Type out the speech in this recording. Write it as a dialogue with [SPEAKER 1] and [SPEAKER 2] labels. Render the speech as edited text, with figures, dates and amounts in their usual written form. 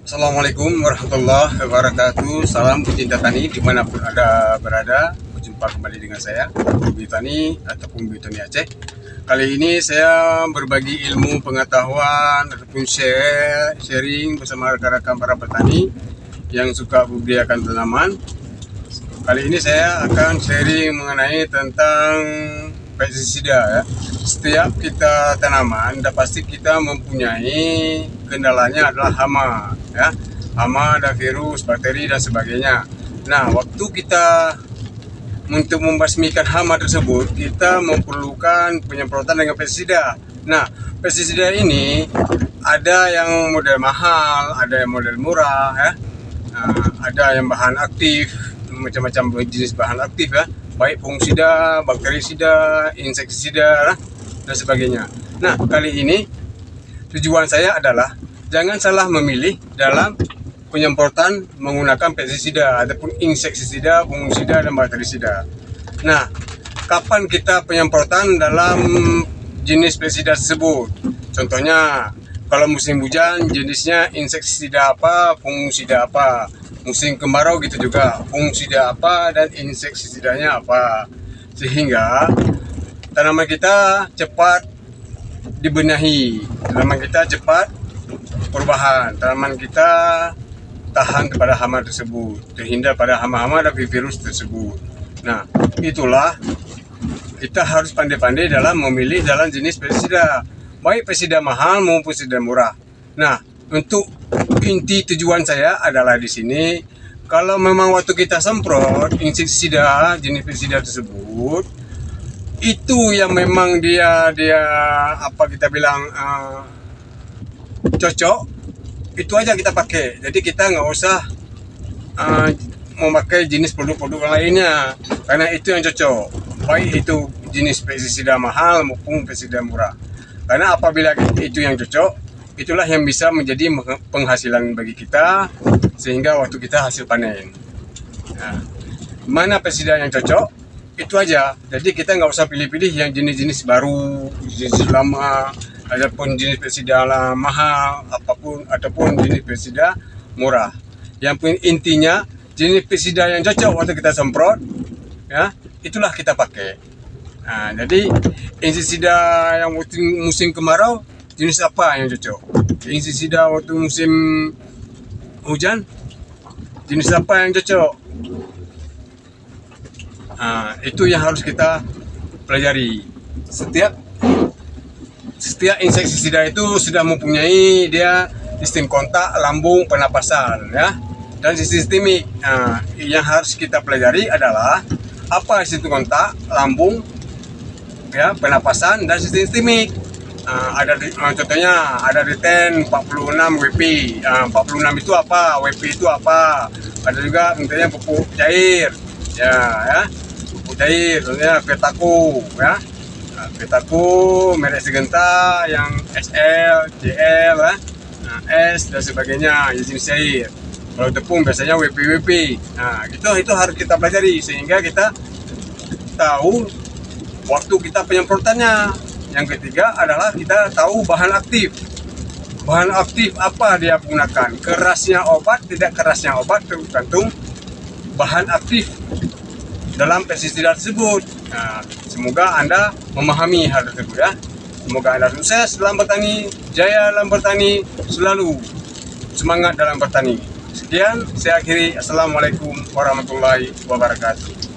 [SPEAKER 1] Assalamualaikum warahmatullahi wabarakatuh. Salam pecinta tani dimanapun Anda berada. Berjumpa kembali dengan saya, Bumi Tani ataupun Bumi Tani Aceh. Kali ini saya berbagi ilmu pengetahuan ataupun sharing bersama rekan-rekan para petani yang suka budidayakan tanaman. Kali ini saya akan sharing mengenai tentang pestisida ya. Setiap kita tanaman, dah pasti kita mempunyai kendalanya adalah hama ya. Hama, ada virus, bakteri dan sebagainya. Nah, waktu kita untuk membasmikan hama tersebut, kita memerlukan penyemprotan dengan pestisida. Nah, pestisida ini ada yang model mahal, ada yang model murah ya. Ada yang bahan aktif, macam-macam jenis bahan aktif ya, baik fungisida, bakterisida, insektisida dan sebagainya. Nah, kali ini tujuan saya adalah jangan salah memilih dalam penyemprotan menggunakan pestisida ataupun insektisida, fungisida dan bakterisida. Nah, kapan kita penyemprotan dalam jenis pestisida tersebut? Contohnya kalau musim hujan jenisnya insektisida apa, fungisida apa. Musim kemarau gitu juga, fungisida apa dan insektisidanya apa. Sehingga tanaman kita cepat dibenahi, tanaman kita cepat perubahan, tanaman kita tahan kepada hama tersebut, terhindar pada hama-hama dan virus tersebut. Nah, itulah kita harus pandai-pandai dalam memilih dalam jenis pestisida, baik pestisida mahal maupun pestisida murah. Nah, untuk inti tujuan saya adalah di sini, kalau memang waktu kita semprot insektisida jenis pestisida tersebut, itu yang memang dia apa kita bilang cocok, itu aja kita pakai. Jadi kita nggak usah memakai jenis produk-produk lainnya, karena itu yang cocok, baik itu jenis pestisida mahal maupun pestisida murah. Karena apabila itu yang cocok, itulah yang bisa menjadi penghasilan bagi kita, sehingga waktu kita hasil panen. Nah, mana pestisida yang cocok, itu aja. Jadi kita nggak usah pilih-pilih yang jenis-jenis baru, jenis lama, ataupun jenis pestisida mahal, ataupun jenis pestisida murah. Yang intinya jenis pestisida yang cocok waktu kita semprot, ya itulah kita pakai. Nah, jadi insektisida yang musim kemarau jenis apa yang cocok? Insektisida waktu musim hujan jenis apa yang cocok? Nah, itu yang harus kita pelajari. Setiap insektisida itu sudah mempunyai dia sistem kontak, lambung, pernapasan ya, dan sistemik. Nah, yang harus kita pelajari adalah apa sistem kontak, lambung, ya, pernapasan dan sistemik. Contohnya ada reten 46 WP. 46 itu apa? WP itu apa? Ada juga contohnya pupuk cair. Ya, pupuk cair, contohnya Petaku ya. Petaku merek Segenta yang SL, JL ya. S dan sebagainya, jenis cair. Kalau tepung biasanya WP. Nah, itu harus kita pelajari sehingga kita tahu waktu kita penyemprotannya. Yang ketiga adalah kita tahu bahan aktif. Bahan aktif apa dia gunakan? Kerasnya obat, tidak kerasnya obat, tergantung bahan aktif dalam pestisida tersebut. Nah, semoga Anda memahami hal tersebut ya. Semoga Anda sukses dalam bertani, jaya dalam bertani, selalu semangat dalam bertani. Sekian, saya akhiri. Assalamualaikum warahmatullahi wabarakatuh.